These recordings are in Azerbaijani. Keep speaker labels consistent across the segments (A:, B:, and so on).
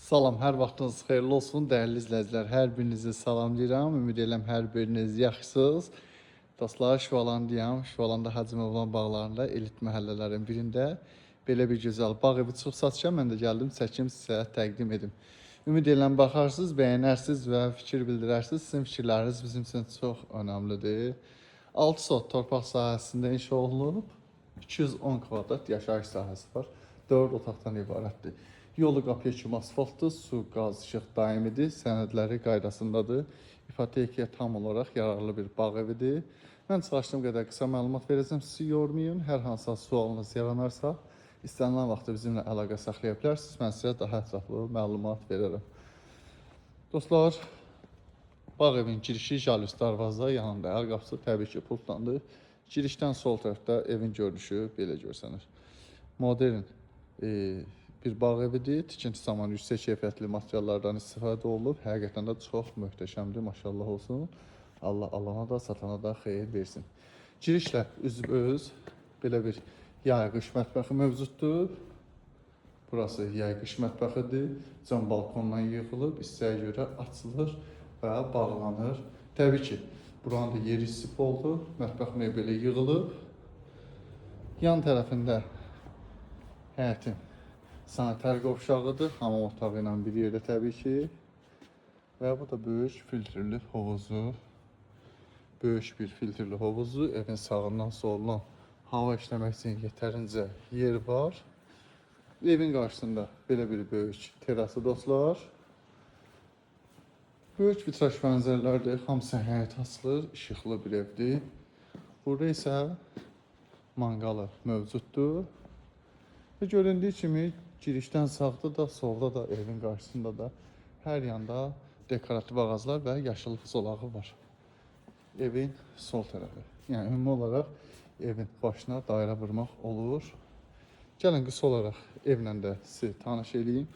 A: Salam, hər vaxtınız xeyirli olsun, dəyərli izləyicilər. Hər birinizi salamlayıram. Ümid edirəm hər biriniz yaxşısınız. Dostlar, Şüvalandayam. Şüvalanda Hacı Mövlan bağlarında elit məhəllələrin birində belə bir gözəl bağ evi çıxıb satışa. Mən də gəldim, çəkim sizə təqdim edim. Ümid edirəm baxarsınız, bəyənərsiniz və fikir bildirərsiniz. Sizin fikirləriniz bizim üçün çox önəmlidir. 6 sot torpaq sahəsində inşa olunub. 210 kvadrat yaşayış sahəsi var. 4 otaqdan ibarətdir. Yolu qapıya kimi asfaltdır, su, qaz, işıq daimidir, sənədləri qaydasındadır. İpotekaya tam olaraq yararlı bir bağ evidir. Mən çalışdığım qədər qısa məlumat verəcəm, sizi yormayın. Hər hansısa sualınız yaranarsa, istənilən vaxtda bizimlə əlaqə saxlaya bilərsiniz. Mən sizə daha ətraflı məlumat verərəm. Dostlar, bağ evin girişi jalüz darvaza yanında, əl qapısı təbii ki pultlandır. Girişdən sol tərəfdə evin görünüşü belə görsənir. Modern bir bağ evidir. Tikinti zamanı yüksək keyfiyyətli materiallardan istifadə olunub. Həqiqətən də çox möhtəşəmdir, maşallah olsun. Allah alana da, satana da xeyir versin. Girişlə üzbəüz belə bir yay-qış mətbəxi mövcuddur. Burası yay-qış mətbəxidir. Cam balkondan yığılıb, istəyə görə açılır və bağlanır. Təbii ki, buranın da yeri istif oldu. Mətbəx mebeli yığılıb. Yan tərəfində həyətin sanitar qovşağıdır, hamam otağı ilə bir yerdə təbii ki. Və bu da böyük filtrli hovuzu. Böyük bir filtrli hovuzu. Evin sağından solundan hava işləmək üçün yetərincə yer var. Evin qarşısında belə bir böyük terası dostlar. Böyük vitraj pəncərələrdir, hamısı həyət asılır, işıqlı bir evdir. Burada isə manqalı mövcuddur. Və göründüyü kimi girişdən sağda da, solda da, evin qarşısında da hər yanda dekorativ ağaclar və yaşıllıq zolağı var. Evin sol tərəfi. Yəni ümumi olaraq evin başına dairə vurmaq olur. Gəlin qısa olaraq evlə də sizi tanış edeyim.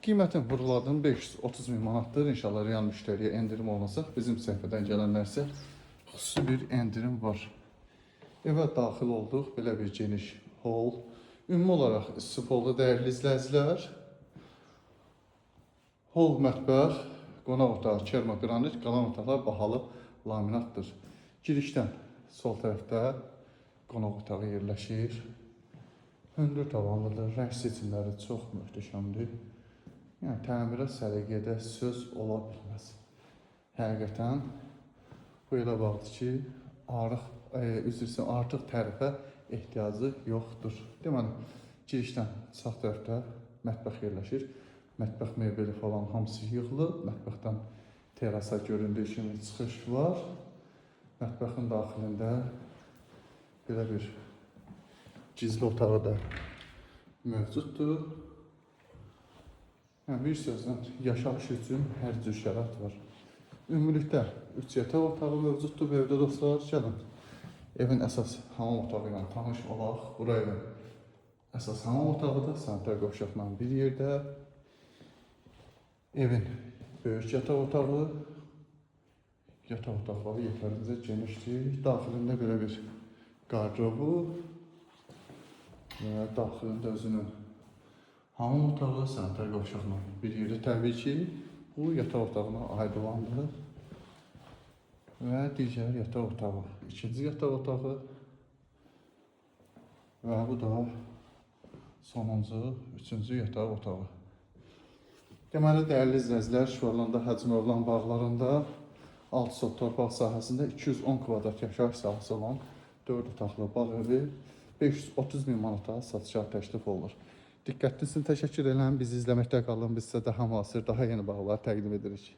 A: Qiymətin vurğuladım 530 min manatdır. İnşallah real müştəriyə endirim olmasaq, bizim səhifədən gələnlərsə xüsusi bir endirim var. Evə daxil olduq. Belə bir geniş hol. Ümumi olaraq istif oldu dəyərli izləyicilər. Hol, mətbəx, qonaq otağı, kermogranit, qalan otaqlar bahalı laminatdır. Girişdən sol tərəfdə qonaq otağı yerləşir. Hündür tavanlıdır, rəng seçimləri çox möhtəşəmdir. Yəni təmirə, səliqədə söz ola bilməz. Həqiqətən bu elə bağdır ki, artıq tərifə ehtiyacı yoxdur. Deməli, girişdən sağ tərəfdə mətbəx yerləşir. Mətbəx mebeli falan hamısı yığılıb. Mətbəxdən terasa göründüyü kimi çıxış var. Mətbəxin daxilində belə bir gizli otağı da mövcuddur. Yəni, bir sözlə yaşayış üçün hər cür şərait var. Ümumilikdə 3 yataq otağı mövcuddur bu evdə dostlar. Gəlin. Evin əsas hamam otağı ilə tanış olaq. Bura evin əsas hamam otağıdır. Sanitar qovşaqla bir yerdə. Evin böyük yataq otağı. Yataq otaqları yetərincə genişdir. Daxilində belə bir qardırobu və daxilində özünün hamam otağı, sanitar qovşaqla bir yerdə təbii ki, bu yataq otağına aid olandır. Və digər yataq otağı, ikinci yataq otağı və bu da sonuncu, üçüncü yataq otağı. Deməli, dəyərli izləyicilər, Şüvalanda Hacı Mövlan bağlarında 6 sot torpaq sahəsində 210 kvadrat yaşayış sahəsi olan 4 otaqlı bağ evi 530 min manata satışa təklif olunur. Diqqətiniz üçün təşəkkür edirəm. Bizi izləməkdə qalın. Biz sizə daha müasir, daha yeni bağlar təqdim edirik.